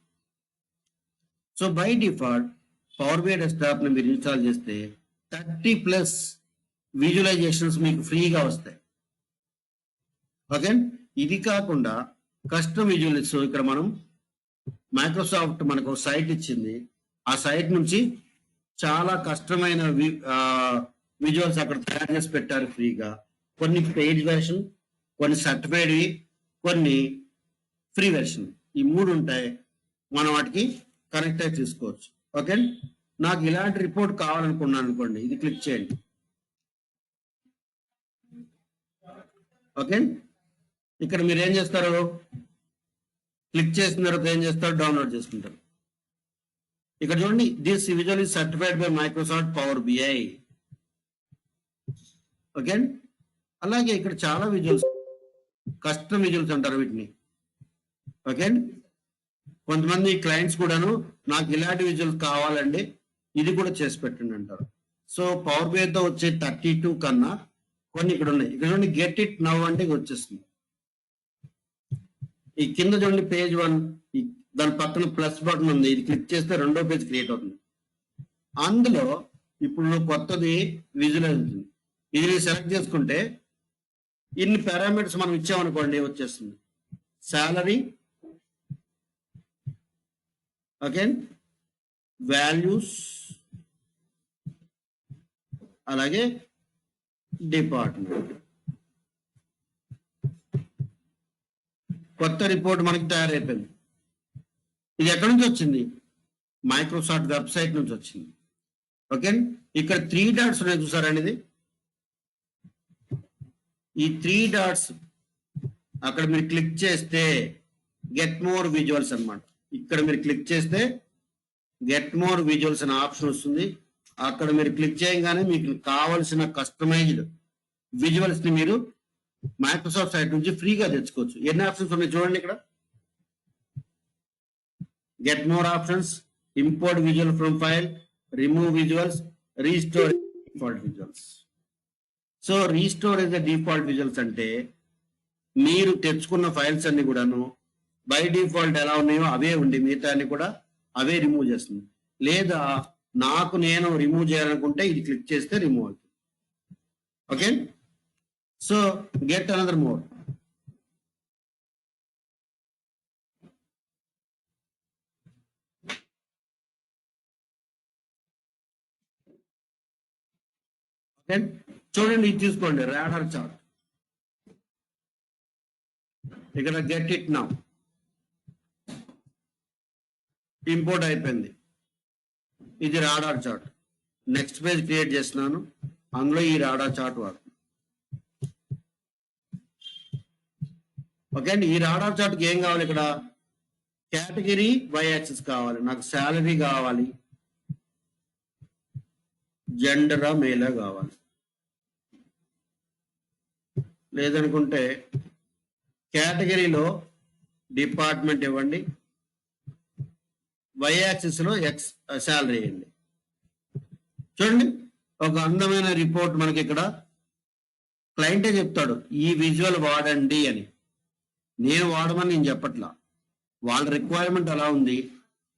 So by default power BI desktop ని మీరు ఇన్స్టాల్ చేస్తే 30+ విజువలైజేషన్స్ మీకు ఫ్రీగా వస్తాయి. ఓకే, ఇది కాకుండా కస్టమ్ విజువల్స్, ఇక్కడ మనం మైక్రోసాఫ్ట్ మనకు ఒక సైట్ ఇచ్చింది, ఆ సైట్ నుంచి చాలా కష్టమైన విజువల్స్ అక్కడ తయారు చేసి పెట్టారు ఫ్రీగా. కొన్ని పెయిడ్ వెర్షన్, కొన్ని సర్టిఫైడ్, కొన్ని ఫ్రీ వెర్షన్, ఈ 3 ఉంటాయి. మనం వాటికి కనెక్ట్ అయి తీసుకోవచ్చు. ఓకే, నాకు ఇలాంటి రిపోర్ట్ కావాలనుకున్నాను అనుకోండి, ఇది క్లిక్ చేయండి. ఓకే, ఇక్కడ మీరు ఏం చేస్తారు, క్లిక్ చేసిన తర్వాత ఏం చేస్తారు, డౌన్లోడ్ చేసుకుంటారు. ఇక్కడ చూడండి, this visual is certified by Microsoft power BI. Okay, అలాగే ఇక్కడ చాలా విజువల్స్, కస్టమ్ విజువల్స్ అంటారు వీటిని. ఓకే, కొంతమంది క్లయింట్స్ కూడాను నాకు ఇలాంటి విజువల్స్ కావాలండి, ఇది కూడా చేసి పెట్టండి అంటారు. సో పవర్ బిఐ తో వచ్చే 32 కన్నా కొన్ని ఇక్కడ ఉన్నాయి. ఇక్కడ చూడండి, గెట్ ఇట్ నవ్ అంటే వచ్చేస్తుంది. ఈ కింద చూడండి పేజ్ 1, దాని పక్కన ప్లస్ బటన్ ఉంది, ఇది క్లిక్ చేస్తే రెండో పేజ్ క్రియేట్ అవుతుంది. అందులో ఇప్పుడు కొత్తది విజువలైజ్ ఉంటుంది. ఇది సెలెక్ట్ చేసుకుంటే ఇన్ని పారామీటర్స్ మనం ఇచ్చామనుకోండి వచ్చేస్తుంది. సాలరీ, ఓకే, వాల్యూస్, అలాగే డిపార్ట్మెంట్. కొత్త రిపోర్ట్ మనకి తయారైపోయింది. ఇది ఎక్కడి నుంచి వచ్చింది, మైక్రోసాఫ్ట్ వెబ్సైట్ నుంచి వచ్చింది. ఓకే, ఇక్కడ 3 డాట్స్ ఉన్నాయి చూసారండి, ఇది ఈ 3 డాట్స్ అక్కడ మీరు క్లిక్ చేస్తే గెట్ మోర్ విజువల్స్ అన్నమాట. ఇక్కడ మీరు క్లిక్ చేస్తే గెట్ మోర్ విజువల్స్ అనే ఆప్షన్ వస్తుంది. అక్కడ మీరు క్లిక్ చేయగానే మీకు కావలసిన కస్టమైజ్డ్ విజువల్స్ ని మీరు మైక్రోసాఫ్ట్ సైట్ నుంచి ఫ్రీగా తెచ్చుకోవచ్చు. ఎన్ని ఆప్షన్స్ ఉన్నాయి చూడండి ఇక్కడ, get more options, import visual from file, remove visuals, restore default visuals. So restores the default visuals అంటే మీరు తెచ్చుకున్న ఫైల్స్ అన్ని కూడాను బై డిఫాల్ట్ ఎలా ఉన్నాయో అవే ఉండి మిగతా అన్ని కూడా అవే రిమూవ్ చేస్తుంది. లేదా నాకు నేను రిమూవ్ చేయాలనుకుంటే ఇది క్లిక్ చేస్తే రిమూవ్ అవుతుంది. Okay, so get another more. Okay, చూడండి ఇది తీసుకోండి, రాడార్ చార్ట్. ఇక్కడ గెట్ ఇట్ నౌ ఇంపోర్ట్ అయిపోయింది. ఇది radar chart. Next page create చేస్తున్నాను, అందులో ఈ రాడార్ చార్ట్ వాడు. ఓకే అండి, ఈ రాడార్ చార్ట్కి ఏం కావాలి, ఇక్కడ కేటగిరీ వై యాక్సిస్ కావాలి, నాకు శాలరీ కావాలి, జెండరా మేలా కావాలి, లేదనుకుంటే కేటగిరీలో డిపార్ట్మెంట్ ఇవ్వండి, వై యాక్సిస్ లో ఎక్స్ శాలరీ ఇవ్వండి. చూడండి, ఒక అందమైన రిపోర్ట్ మనకి ఇక్కడ క్లయింటే చెప్తాడు ఈ విజువల్ వాడండి అని. నేను వాడమని నేను చెప్పట్లా, వాళ్ళ రిక్వైర్మెంట్ అలా ఉంది,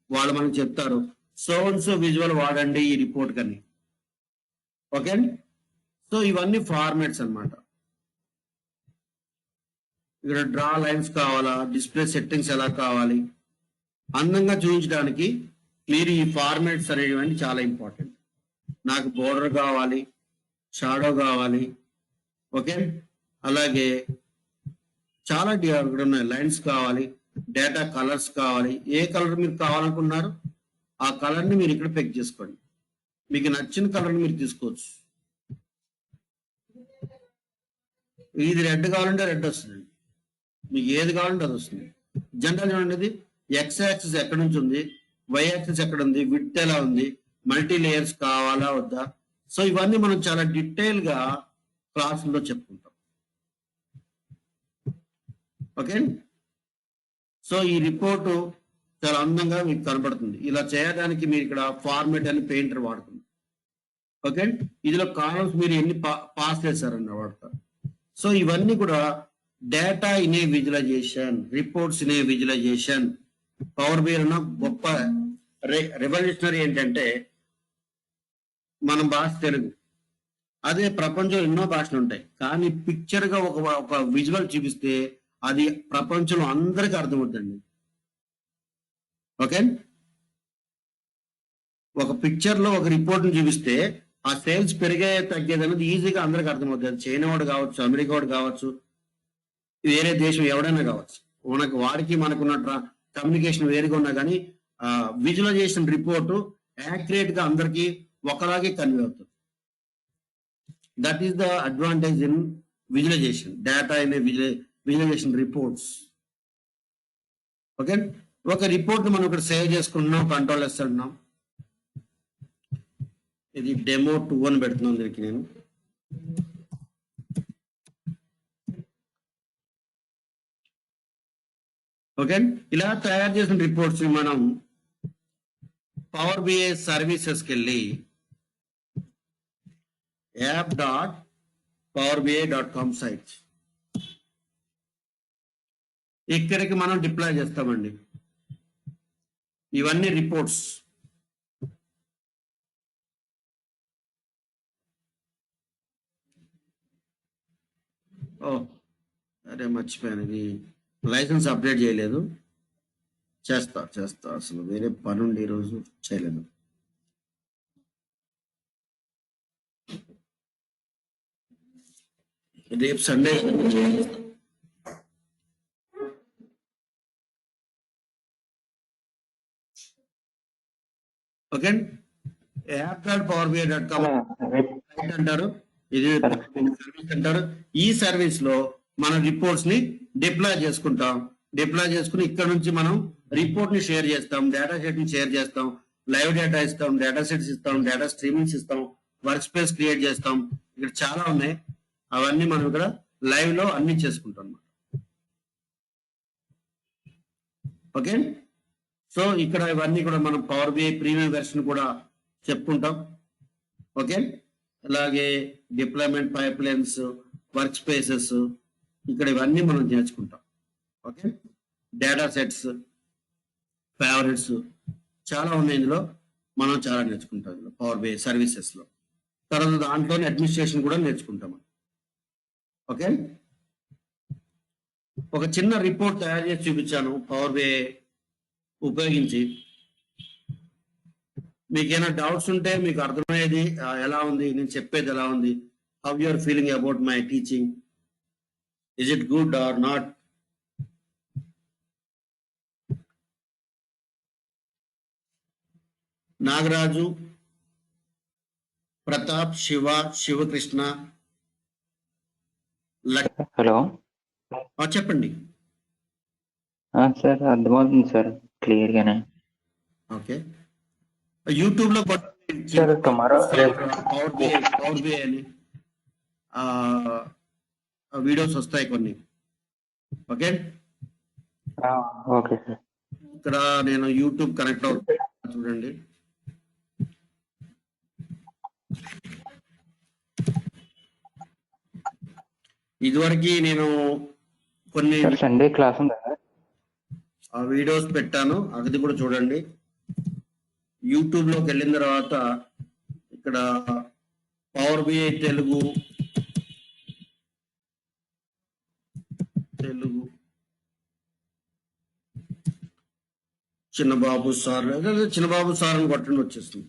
వాళ్ళు మనకు చెప్తారు సో అండ్ సో విజువల్ వాడండి ఈ రిపోర్ట్ కని. ఓకే, సో ఇవన్నీ ఫార్మాట్స్ అన్నమాట. ఇక్కడ డ్రా లైన్స్ కావాలా, డిస్ప్లే సెట్టింగ్స్ ఎలా కావాలి, అందంగా చూపించడానికి మీరు ఈ ఫార్మాట్స్ అనేవి చాలా ఇంపార్టెంట్. నాకు బోర్డర్ కావాలి, షాడో కావాలి, ఓకే, అలాగే చాలా ఇక్కడ ఉన్నాయి, లైన్స్ కావాలి, డేటా కలర్స్ కావాలి. ఏ కలర్ మీరు కావాలనుకున్నారు ఆ కలర్ ని మీరు ఇక్కడ పిక్ చేసుకోండి. మీకు నచ్చిన కలర్ మీరు తీసుకోవచ్చు. ఇది రెడ్ కావాలంటే రెడ్ వస్తుంది, మీకు ఏది కావాలంటే అది వస్తుంది. జనరల్ చూడండి, ఎక్స్ యాక్సిస్ ఎక్కడి నుంచి ఉంది, వై యాక్సిస్ ఎక్కడ ఉంది, విడ్త్ ఎలా ఉంది, మల్టీ లేయర్స్ కావాలా వద్దా. సో ఇవన్నీ మనం చాలా డీటెయిల్ గా క్లాసుల్లో చెప్పుకుంటాం. ఓకే, సో ఈ రిపోర్టు చాలా అందంగా మీకు కనబడుతుంది. ఇలా చేయడానికి మీరు ఇక్కడ ఫార్మేట్ అని పెయింటర్ వాడుతుంది. ఓకే, ఇందులో కాలమ్స్ మీరు ఎన్ని పాస్ చేశారన్న వాడతారు. సో ఇవన్నీ కూడా data in a visualization, reports in a visualization. Power BI ఉన్న గొప్ప రెవల్యూషనరీ ఏంటంటే మన భాష తెలుగు, అదే ప్రపంచంలో ఎన్నో భాషలు ఉంటాయి, కానీ పిక్చర్ గా ఒక విజువల్ చూపిస్తే అది ప్రపంచంలో అందరికీ అర్థమవుతుంది. ఓకే, ఒక పిక్చర్ లో ఒక రిపోర్ట్ ని చూపిస్తే ఆ సేల్స్ పెరిగే తగ్గేది అనేది ఈజీగా అందరికి అర్థమవుతుంది. అది చైనా వాడు కావచ్చు, అమెరికా వాడు కావచ్చు, వేరే దేశం ఎవడైనా కావచ్చు, మనకు వాడికి మనకున్న కమ్యూనికేషన్ వేరుగా ఉన్నా కానీ విజువలైజేషన్ రిపోర్టు యాక్యురేట్ గా అందరికి ఒకలాగే కన్వే అవుతుంది. That is the advantage in visualization, data in visualization reports. Okay, ఒక రిపోర్ట్ మనం ఇక్కడ సేవ్ చేసుకుంటున్నాం, కంట్రోల్ ఎస్ అంటున్నాం. ఇది డెమో 2 అని పెడుతున్నాను దీనికి నేను. ఓకే, ఇలా తయారు చేసిన రిపోర్ట్స్ ని మనం పవర్ బిఐ సర్వీసెస్కి వెళ్ళి app.powerbi.com సైట్ ఇక్కడికి మనం డిప్లాయ్ చేస్తామండి. ఇవన్నీ రిపోర్ట్స్. ఓ అరే మర్చిపోయాను, ఇది లైసెన్స్ అప్డేట్ చేయలేదు. చేస్తా అసలు వేరే పని ఉండి ఈరోజు చేయలేదు. రేపు సండే. ఓకే, app.powerbi.com అంటారు, ఇది సర్వీస్ అంటారు. ఈ సర్వీస్ లో మన రిపోర్ట్స్ ని డిప్లాయ్ చేసుకుంటాం. డిప్లాయ్ చేసుకుని ఇక్కడ నుంచి మనం రిపోర్ట్ ని షేర్ చేస్తాం, డేటా షీట్ ని షేర్ చేస్తాం, లైవ్ డేటా ఇస్తాం, డేటా సెట్స్ ఇస్తాం, డేటా స్ట్రీమింగ్స్ ఇస్తాం, వర్క్ స్పేస్ క్రియేట్ చేస్తాం. ఇక్కడ చాలా ఉన్నాయి, అవన్నీ మనం ఇక్కడ లైవ్ లో అన్ని చేసుకుంటాం అన్నమాట. ఓకే, సో ఇక్కడ ఇవన్నీ కూడా మనం పవర్ బిఐ ప్రీమియం వెర్షన్ కూడా చెప్పుకుంటాం. ఓకే, అలాగే deployment pipe lines, work spaces, ఇక్కడ ఇవన్నీ మనం నేర్చుకుంటాం. ఓకే, డేటా సెట్స్, ఫేవరెట్స్ చాలా ఉన్నాయి ఇందులో, మనం చాలా నేర్చుకుంటాం ఇందులో పవర్ బిఐ సర్వీసెస్ లో. తర్వాత దాంట్లోనే అడ్మినిస్ట్రేషన్ కూడా నేర్చుకుంటాం. ఓకే, ఒక చిన్న రిపోర్ట్ తయారు చేసి చూపించాను పవర్ బిఐ ఉపయోగించి. మీకు ఏమైనా డౌట్స్ ఉంటే, మీకు అర్థమయ్యేది ఎలా ఉంది, నేను చెప్పేది ఎలా ఉంది, how you are feeling about my teaching, is it good or not. Nagaraju, Pratap, Sivakrishna, hello చెప్పండి. సార్ అర్థమవుతుంది సార్ క్లియర్ గానే. ఓకే, యూట్యూబ్ లో సార్ టుమారో పవర్ బిఐ అని వీడియోస్ వస్తాయి కొన్ని. Okay, okay sir. ఇక్కడ నేను యూట్యూబ్ కనెక్ట్ అవుతా, చూడండి. ఇదివరకు నేను కొన్ని సండే క్లాస్ ఉందా సార్? వీడియోస్ పెట్టాను, అది కూడా చూడండి. యూట్యూబ్ లోకి వెళ్ళిన తర్వాత ఇక్కడ power BI Telugu Chinnababu sir, Chinnababu sir అని కొట్టండి వచ్చేస్తుంది.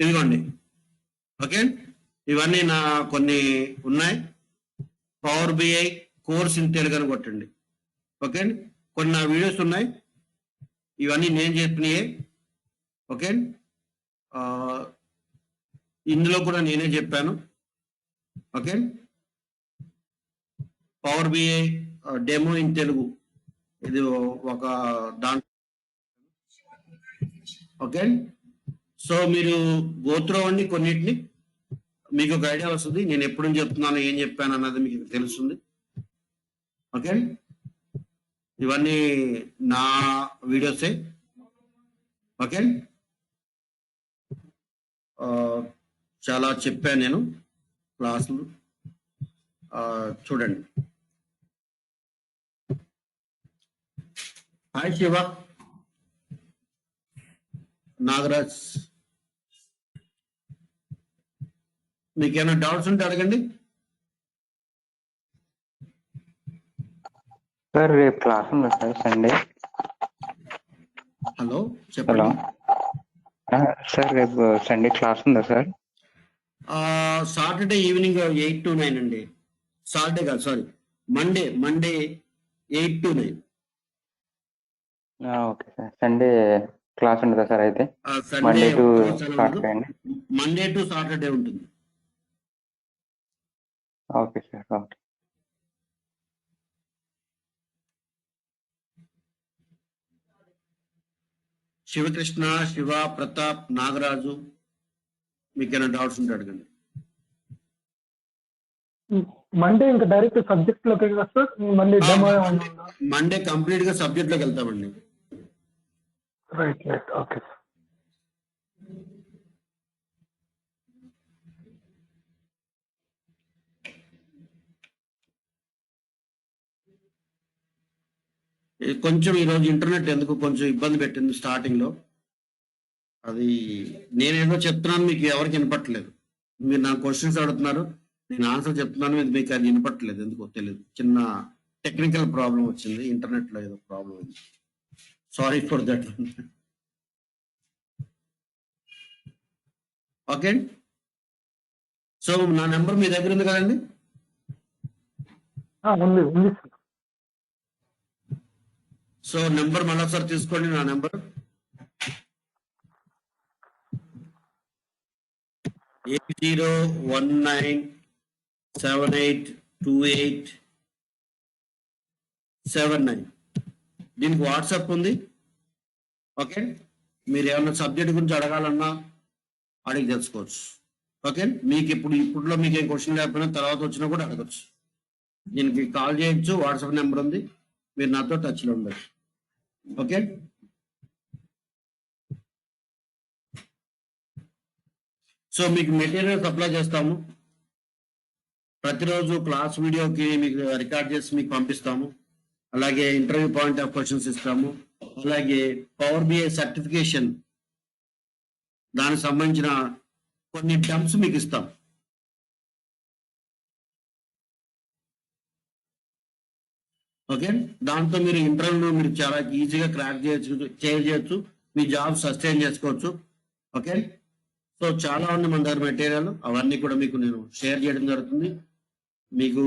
ఇదిగోండి. ఓకే, ఇవన్నీ నా కొన్ని ఉన్నాయి. Power BI course in Telugu అని కొట్టండి. ఓకే, కొన్ని నా వీడియోస్ ఉన్నాయి, ఇవన్నీ నేను చెప్పినయే. ఓకే, ఇందులో కూడా నేనే చెప్పాను. Okay, power BI demo in Telugu, ఇది ఒక దాంట్లో. ఓకే, సో మీరు గోత్రో అవ్వండి కొన్నిటిని, మీకు ఒక ఐడియా వస్తుంది. నేను ఎప్పుడు చెప్తున్నాను, ఏం చెప్పాను అన్నది మీకు తెలుస్తుంది. ఓకే, ఇవన్నీ నా వీడియోసే. ఓకే, చాలా చెప్పాను నేను క్లాసులు, చూడండి. హాయ్ శివ, నాగరాజ్, మీకు ఏమైనా డౌట్స్ ఉంటే అడగండి. సార్ రేపు క్లాస్ ఉందా సార్ సండే? హలో, హలో చెప్పండి. సార్ రేపు సండే క్లాస్ ఉందా సార్? సాటర్డే ఈవినింగ్ 8 to 9 అండి. సాటర్డే కాదు, sorry, Monday 8 to 9. Okay sir. Sunday class ఉండదా సార్ అయితే? సండే మండే టు సాటర్డే అండి. మండే టు సాటర్డే ఉంటుంది. Okay sir. Okay. Sivakrishna, Siva, Pratap, Nagaraju, మీకేమైనా డౌట్స్ ఉంటే అడగండి. మండే ఇంకా డైరెక్ట్ సబ్జెక్ట్ లోకి కదా సార్? మళ్ళీ డెమో మండే కంప్లీట్ గా సబ్జెక్ట్ లోకి వెళ్తామండి. Right okay sir. కొంచెం ఈరోజు ఇంటర్నెట్ ఎందుకు కొంచెం ఇబ్బంది పెట్టింది స్టార్టింగ్ లో. అది నేనేదో చెప్తున్నాను, మీకు ఎవరికి వినపట్లేదు. మీరు నా క్వశ్చన్స్ అడుగుతున్నారు, నేను ఆన్సర్ చెప్తున్నాను, ఇది మీకు అది వినపట్లేదు, ఎందుకో తెలియదు. చిన్న టెక్నికల్ ప్రాబ్లం వచ్చింది, ఇంటర్నెట్ లో ఏదో ప్రాబ్లం ఉంది. Sorry for that. Okay, so నా నెంబర్ మీ దగ్గర ఉంది కదండి? ఉంది సార్. సో నెంబర్ మళ్ళొకసారి తీసుకోండి. నా నెంబర్ 8019782879. దీనికి వాట్సాప్ ఉంది. ఓకే, మీరు ఏమన్నా సబ్జెక్ట్ గురించి అడగాలన్నా అడిగి తెలుసుకోవచ్చు. ఓకే, మీకు ఇప్పుడులో మీకు ఏం క్వశ్చన్ లేకపోయినా తర్వాత వచ్చినా కూడా అడగచ్చు. దీనికి కాల్ చేయొచ్చు, వాట్సాప్ నెంబర్ ఉంది, మీరు నాతో టచ్లో ఉండొచ్చు. ఓకే, సో మీకు మెటీరియల్ సప్లై చేస్తాము. ప్రతిరోజు క్లాస్ వీడియోకి మీకు రికార్డ్ చేసి మీకు పంపిస్తాము. అలాగే ఇంటర్వ్యూ పాయింట్ ఆఫ్ క్వశ్చన్స్ ఇస్తాము. అలాగే పవర్ బిఐ సర్టిఫికేషన్ దానికి సంబంధించిన కొన్ని టర్మ్స్ మీకు ఇస్తాం. ఓకే, దాంతో మీరు ఇంటర్వ్యూలో మీరు చాలా ఈజీగా క్రాక్ చేయొచ్చు, మీ జాబ్ సస్టైన్ చేసుకోవచ్చు. ఓకే, సో చాలా ఉంది మన దగ్గర మెటీరియల్, అవన్నీ కూడా మీకు నేను షేర్ చేయడం జరుగుతుంది. మీకు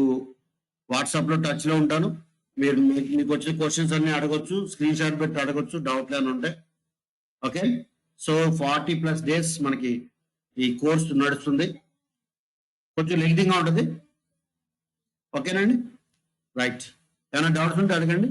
వాట్సాప్లో టచ్లో ఉంటాను. మీకు వచ్చిన క్వశ్చన్స్ అన్ని అడగొచ్చు, స్క్రీన్ షాట్ పెట్టి అడగొచ్చు, డౌట్లు ఏమైనా ఉంటాయి. ఓకే, సో 40+ డేస్ మనకి ఈ కోర్స్ నడుస్తుంది. కొంచెం లెంగ్తీగా ఉంటుంది. ఓకేనండి, రైట్. ఏమైనా డౌట్స్ ఉంటే అడగండి.